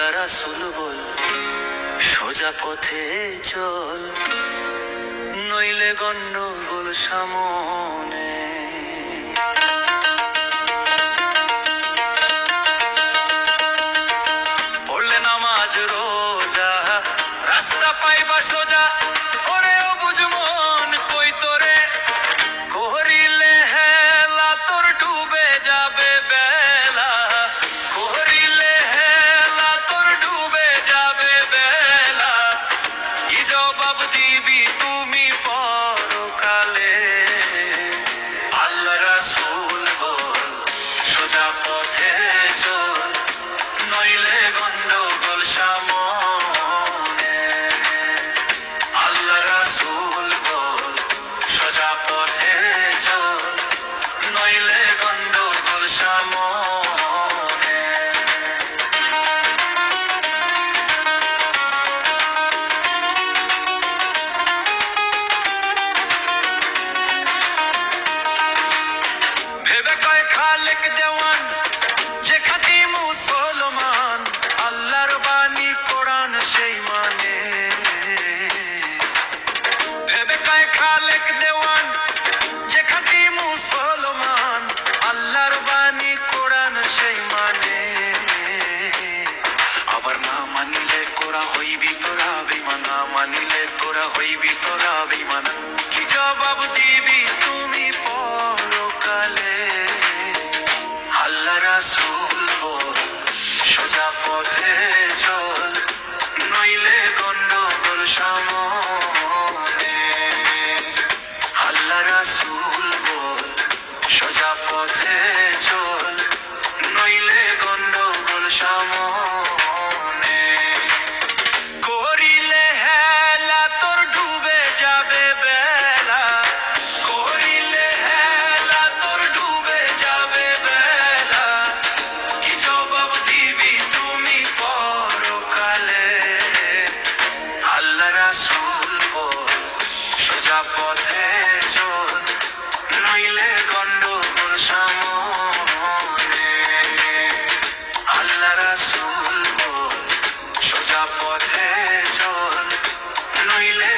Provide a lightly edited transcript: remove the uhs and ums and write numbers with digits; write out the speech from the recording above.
আল্লাহ রাসূল বল সোজা পথে চল, নইলে গন্ডগোল সামনে। পড়লে নামাজ রোজা রাস্তা পাইবা সোজা, ওরে ও বুঝ মন কই তোরে করিলে হেলা তোর ডুবে যাবে বেলা, করিলে হেলা তোর ডুবে যাবে বেলা। কি জবাব দিবি তুমি পরকালে? আল্লাহ রাসূল বল সোজা পথে চল, নইলে গন্ডগোল সামনে। আল্লাহ রাসূল বল সোজা পথে চল, নইলে গন্ডগোল সামনে। ভেবে কয় খালেক দেওয়ান যে খাঁটি মুসলমান, আল্লাহর বাণী কোরআন সেই মানে। ভেবে কয় খালেক দেওয়ান যে খাঁটি মুসলমান, আল্লাহর বাণী কোরআন সেই মানে। আবার না মানিলে কোরা হইবি তোরা বেঈমান, না মানিলে কোরা হইবি তোরা বেঈমান। কি জবাব দিবি তুমি পরকালে? আল্লাহ রাসূল বল সোজা পথে চল, নইলে গন্ডগোল সামনে। আল্লাহ রাসূল বল সোজা পথে চল, নইলে গন্ডগোল সামনে। করিলে হেলা তোর ডুবে যাবে বেলা, করিলে হেলা তোর ডুবে যাবে বেলা। কি জবাব দিবি তুমি পরকালে? আল্লাহ রাসূল বল সোজা পথে চল, নইলে গন্ডগোল সামনে। আল্লাহ রাসূল বল সোজা পথে চল, নইলে